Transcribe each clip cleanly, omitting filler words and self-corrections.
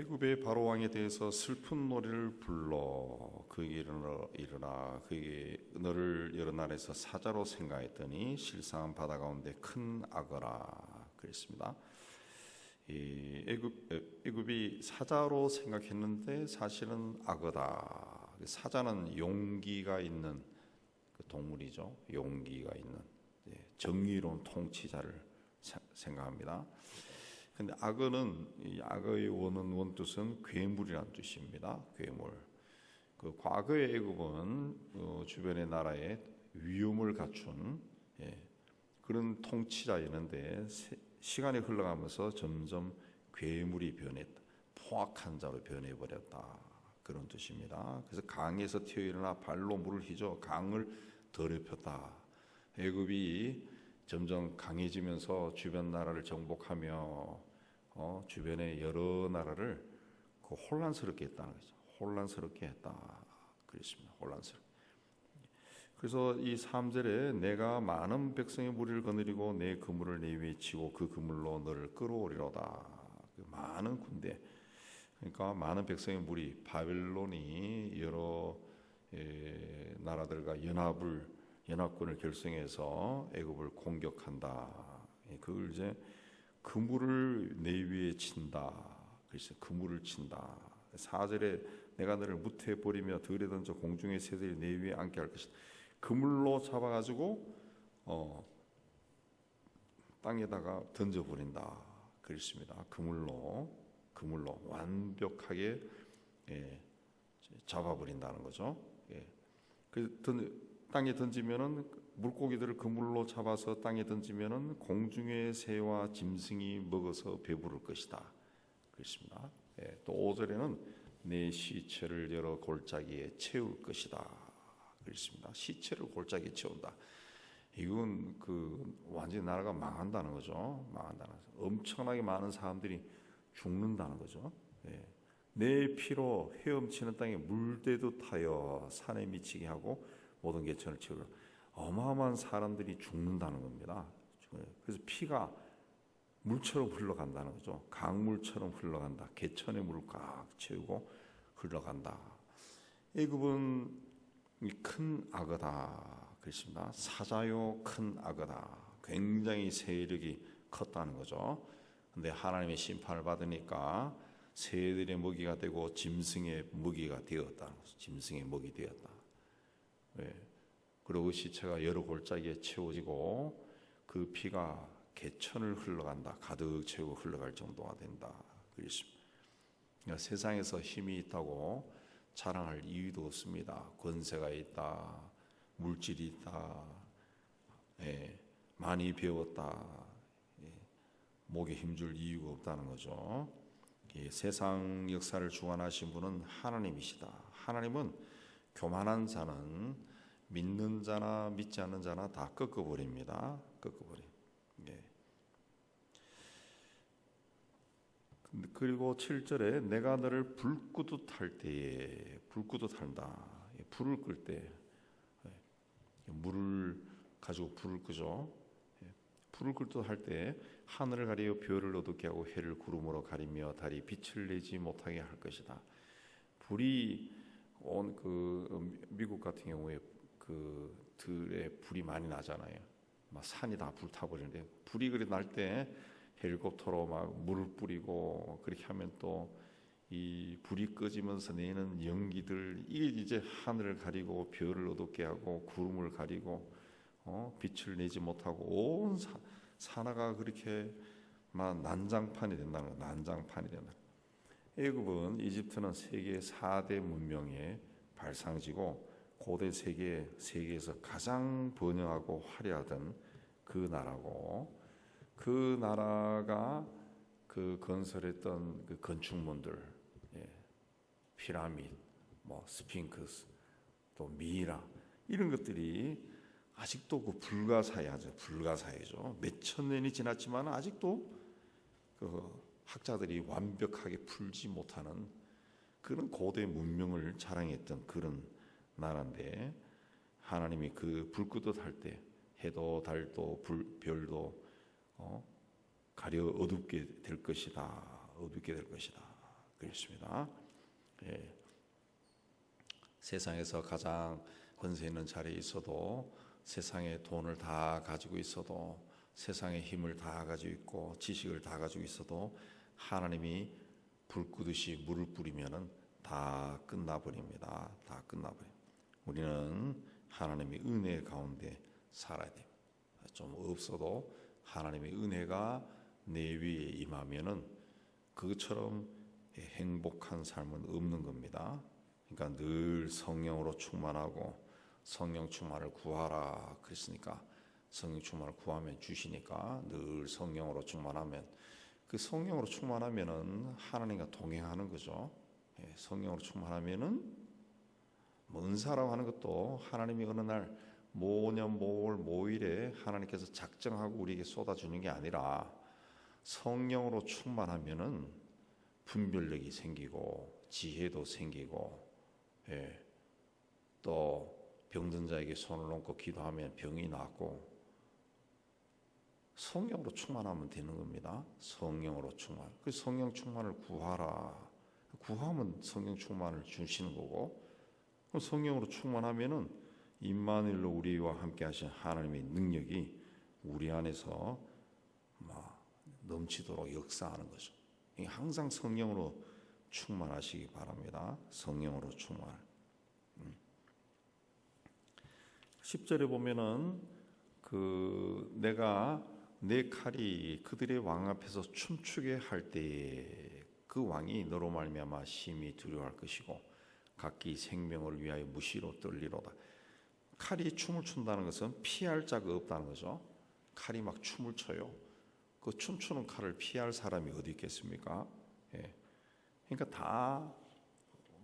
애굽의 바로 왕에 대해서 슬픈 노래를 불러 그에게 일어나 그에게 너를 여러 나라에서 사자로 생각했더니 실상은 바다 가운데 큰 악어라 그랬습니다. 이 애굽이 사자로 생각했는데 사실은 악어다. 사자는 용기가 있는 그 동물이죠. 용기가 있는 정의로운 통치자를 생각합니다. 근데 악어는 이 악어의 원뜻은 괴물이라는 뜻입니다. 괴물. 그 과거의 애굽은 주변의 나라에 위험을 갖춘 그런 통치자였는데 시간이 흘러가면서 점점 괴물이 변했다. 포악한 자로 변해버렸다. 그런 뜻입니다. 그래서 강에서 튀어일어나 발로 물을 휘저 강을 더럽혔다. 애굽이 점점 강해지면서 주변 나라를 정복하며 주변의 여러 나라를 혼란스럽게 했다는 거죠. 혼란스럽게 했다. 그랬습니다. 혼란스럽게. 그래서 이 3절에 내가 많은 백성의 무리를 거느리고 내 그물을 내 위에 치고 그 그물로 너를 끌어오리로다. 많은 군대, 그러니까 많은 백성의 무리, 바벨론이 여러 나라들과 연합군을 결성해서 애굽을 공격한다. 그걸 이제 그물을 내 위에 친다. 그래서 그물을 친다. 4절에 내가 너를 무태에 버리며 들에 던져 공중의 새들이 내 위에 앉게 할 것이다. 그물로 잡아가지고 땅에다가 던져버린다. 그렇습니다. 그물로 완벽하게 잡아버린다는 거죠. 땅에 던지면은 물고기들을 그물로 잡아서 땅에 던지면은 공중의 새와 짐승이 먹어서 배부를 것이다. 그렇습니다. 또 5절에는 내 시체를 여러 골짜기에 채울 것이다. 그렇습니다. 시체를 골짜기에 채운다. 이건 완전히 나라가 망한다는 거죠. 망한다는 거죠. 엄청나게 많은 사람들이 죽는다는 거죠. 내 피로 헤엄치는 땅에 물대도 타여 산에 미치게 하고 모든 개천을 채우려. 어마어마한 사람들이 죽는다는 겁니다. 그래서 피가 물처럼 흘러간다는 거죠. 강물처럼 흘러간다. 개천의 물을 꽉 채우고 흘러간다. 애굽은 큰 악어다. 그렇습니다. 사자요 큰 악어다. 굉장히 세력이 컸다는 거죠. 근데 하나님의 심판을 받으니까 새들의 먹이가 되고 짐승의 먹이가 되었다는 거죠. 짐승의 먹이 되었다. 그리고 그 시체가 여러 골짜기에 채워지고 그 피가 개천을 흘러간다. 가득 채우고 흘러갈 정도가 된다. 그렇습니다. 그러니까 세상에서 힘이 있다고 자랑할 이유도 없습니다. 권세가 있다. 물질이 있다. 많이 배웠다. 목에 힘줄 이유가 없다는 거죠. 세상 역사를 주관하신 분은 하나님이시다. 하나님은 교만한 자는 믿는 자나 믿지 않는 자나 다 꺾어버립니다. 꺾어버려. 그리고 7절에 내가 너를 불구듯 할 때에 불구듯 한다. 불을 끌 때 물을 가지고 불을 끄죠. 불을 끌듯 할 때 하늘을 가리어 별을 어둡게 하고 해를 구름으로 가리며 달이 빛을 내지 못하게 할 것이다. 불이 미국 같은 경우에 들에 불이 많이 나잖아요. 막 산이 다 불타버리는데 불이 그리 날 때 헬리콥터로 막 물을 뿌리고 그렇게 하면 또 이 불이 꺼지면서 내는 연기들 이게 이제 하늘을 가리고 별을 어둡게 하고 구름을 가리고 빛을 내지 못하고 온 산하가 그렇게 막 난장판이 된다는 거예요. 난장판이 된다. 애굽은 이집트는 세계 4대 문명의 발상지고 고대 세계에서 가장 번영하고 화려하던 그 나라고 그 나라가 건설했던 그 건축물들 피라미드, 스핑크스, 또 미이라 이런 것들이 아직도 불가사의죠. 몇천 년이 지났지만 아직도 학자들이 완벽하게 풀지 못하는 그런 고대 문명을 자랑했던 그런 나라인데 하나님이 그 불 끄듯 할 때 해도 달도 별도 가려 어둡게 될 것이다. 어둡게 될 것이다. 그렇습니다. 예. 세상에서 가장 권세 있는 자리에 있어도, 세상의 돈을 다 가지고 있어도, 세상의 힘을 다 가지고 있고 지식을 다 가지고 있어도 하나님이 불 끄듯이 물을 뿌리면은 다 끝나버립니다. 다 끝나버려. 우리는 하나님의 은혜 가운데 살아야 돼요. 좀 없어도 하나님의 은혜가 내 위에 임하면은 그것처럼 행복한 삶은 없는 겁니다. 그러니까 늘 성령으로 충만하고, 성령 충만을 구하라 그랬으니까 성령 충만을 구하면 주시니까 늘 성령으로 충만하면, 그 성령으로 충만하면은 하나님과 동행하는 거죠. 성령으로 충만하면은 뭐 은사라고 하는 것도 하나님이 어느 날 모년 모월 모일에 하나님께서 작정하고 우리에게 쏟아주는 게 아니라, 성령으로 충만하면은 분별력이 생기고 지혜도 생기고, 또 병든 자에게 손을 얹고 기도하면 병이 낫고, 성령으로 충만하면 되는 겁니다. 성령으로 충만. 그 성령 충만을 구하라. 구하면 성령 충만을 주시는 거고, 성령으로 충만하면은 임마누엘로 우리와 함께 하신 하나님의 능력이 우리 안에서 넘치도록 역사하는 거죠. 항상 성령으로 충만하시기 바랍니다. 성령으로 충만. 10절에 보면은 내가 내 칼이 그들의 왕 앞에서 춤추게 할 때에 그 왕이 너로 말미암아 심히 두려워할 것이고 각기 생명을 위하여 무시로 떨리로다. 칼이 춤을 춘다는 것은 피할 자가 없다는 거죠. 칼이 막 춤을 춰요. 그 춤추는 칼을 피할 사람이 어디 있겠습니까? 그러니까 다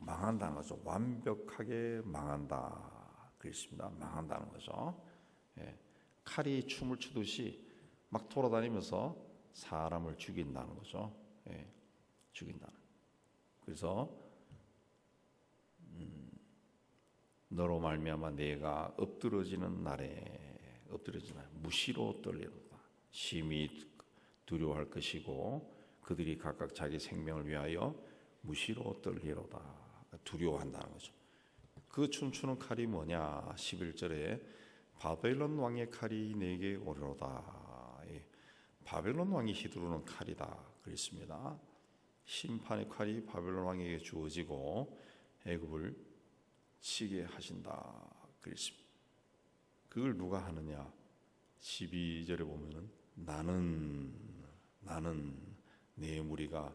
망한다는 거죠. 완벽하게 망한다. 그렇습니다. 망한다는 거죠. 칼이 춤을 추듯이 막 돌아다니면서 사람을 죽인다는 거죠. 죽인다는. 그래서 너로 말미암아 내가 엎드러지는 날에 무시로 떨리로다. 심히 두려워할 것이고 그들이 각각 자기 생명을 위하여 무시로 떨리로다. 두려워한다는 거죠. 그 춤추는 칼이 뭐냐? 11절에 바벨론 왕의 칼이 내게 오리로다. 바벨론 왕이 휘두르는 칼이다. 그랬습니다. 심판의 칼이 바벨론 왕에게 주어지고 애굽을 치게 하신다. 그랬습니다. 그걸 누가 하느냐? 12절에 보면은 나는 내 무리가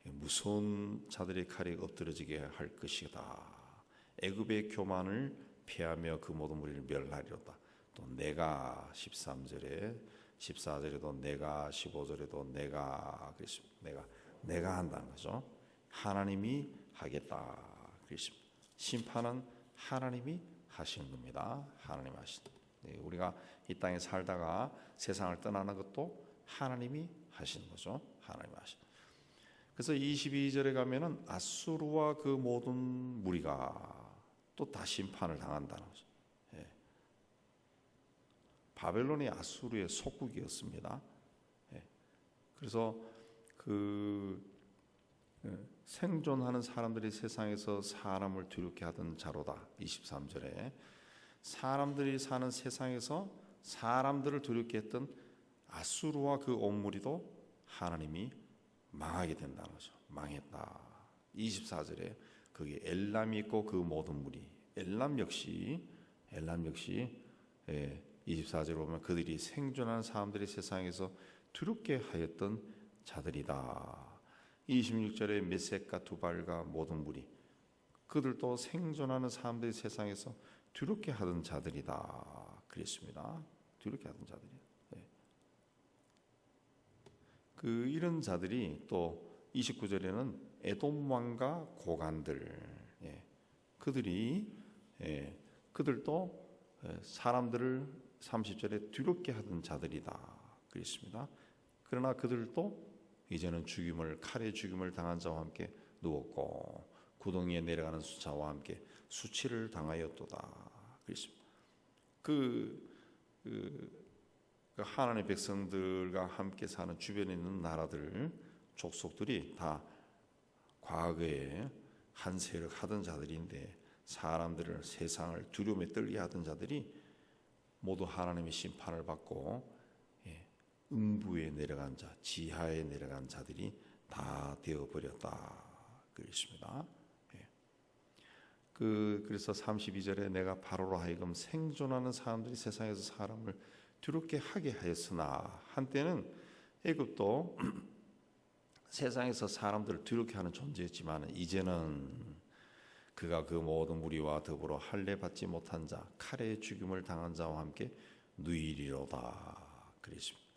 무서운 자들의 칼에 엎드러지게 할 것이다. 애굽의 교만을 피하며 그 모든 무리를 멸하리로다. 또 내가 13절에 14절에도 내가 15절에도 내가 그랬습니다. 내가 한다는 거죠. 하나님이 하겠다. 그랬습니다. 심판은 하나님이 하시는 겁니다. 하나님 하시는. 우리가 이 땅에 살다가 세상을 떠나는 것도 하나님이 하시는 거죠. 하나님 하시는. 그래서 22절에 가면은 아수르와 그 모든 무리가 또 다 심판을 당한다는 거죠. 바벨론이 아수르의 속국이었습니다. 그래서 생존하는 사람들이 세상에서 사람을 두렵게 하던 자로다. 23절에 사람들이 사는 세상에서 사람들을 두렵게 했던 아수르와 그 온 무리도 하나님이 망하게 된다는 거죠. 망했다. 24절에 거기 엘람이 있고 그 모든 무리. 엘람 역시 24절에 보면 그들이 생존하는 사람들이 세상에서 두렵게 하였던 자들이다. 26절에 메섹과 두발과 모든 무리. 그들도 생존하는 사람들이 세상에서 두렵게 하던 자들이다. 그랬습니다. 두렵게 하던 자들이. 이런 자들이 또 29절에는 에돔 왕과 고관들. 그들도 사람들을 30절에 두렵게 하던 자들이다. 그랬습니다. 그러나 그들도 이제는 칼의 죽임을 당한 자와 함께 누웠고 구덩이에 내려가는 수차와 함께 수치를 당하였도다. 그랬습니다. 하나님의 백성들과 함께 사는 주변에 있는 나라들, 족속들이 다 과거에 한 세력 하던 자들인데 사람들을 세상을 두려움에 떨게 하던 자들이 모두 하나님의 심판을 받고 음부에 내려간 자, 지하에 내려간 자들이 다 되어버렸다 그랬습니다. 그래서 32절에 내가 바로로 하여금 생존하는 사람들이 세상에서 사람을 두렵게 하게 하였으나 한때는 애굽도 세상에서 사람들을 두렵게 하는 존재였지만 이제는 그가 그 모든 무리와 더불어 할례 받지 못한 자, 칼에 죽임을 당한 자와 함께 누이리로다 그랬습니다.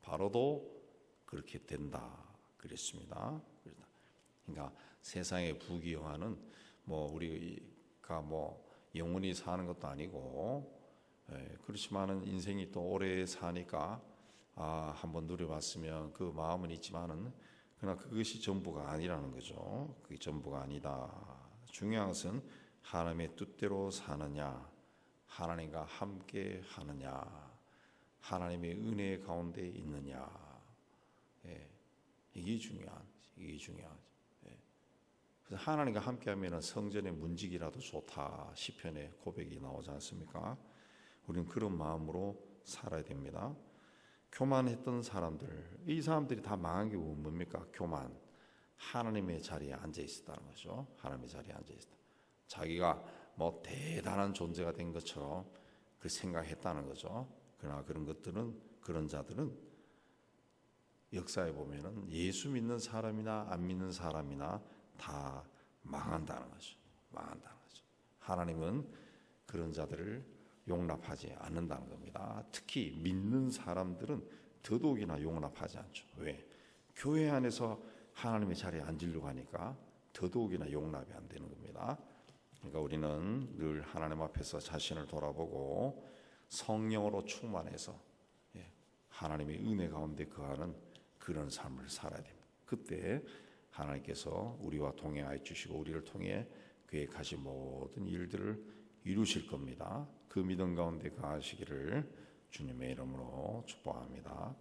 바로도 그렇게 된다 그랬습니다. 그러니까 세상의 부귀영화는 우리가 영원히 사는 것도 아니고 그렇지만은 인생이 또 오래 사니까 한번 누려봤으면 그 마음은 있지만은 그러나 그것이 전부가 아니라는 거죠. 그게 전부가 아니다. 중요한 것은 하나님의 뜻대로 사느냐, 하나님과 함께 하느냐, 하나님의 은혜 가운데 있느냐. 이게 중요하죠. 그래서 하나님과 함께하면 성전의 문지기라도 좋다. 시편의 고백이 나오지 않습니까? 우리는 그런 마음으로 살아야 됩니다. 교만했던 사람들, 이 사람들이 다 망한 게 뭡니까? 교만. 하나님의 자리에 앉아 있었다는 거죠. 하나님의 자리에 앉아 있었다. 자기가 대단한 존재가 된 것처럼 그 생각했다는 거죠. 그러나 그런 자들은 역사에 보면은 예수 믿는 사람이나 안 믿는 사람이나 다 망한다는 거죠. 하나님은 그런 자들을 용납하지 않는다는 겁니다. 특히 믿는 사람들은 더더욱이나 용납하지 않죠. 왜? 교회 안에서 하나님의 자리에 앉으려고 하니까 더더욱이나 용납이 안 되는 겁니다. 그러니까 우리는 늘 하나님 앞에서 자신을 돌아보고 성령으로 충만해서 하나님의 은혜 가운데 거하는 그런 삶을 살아야 됩니다. 그때 하나님께서 우리와 동행하여 주시고 우리를 통해 계획하신 모든 일들을 이루실 겁니다. 그 믿음 가운데 거하시기를 주님의 이름으로 축복합니다.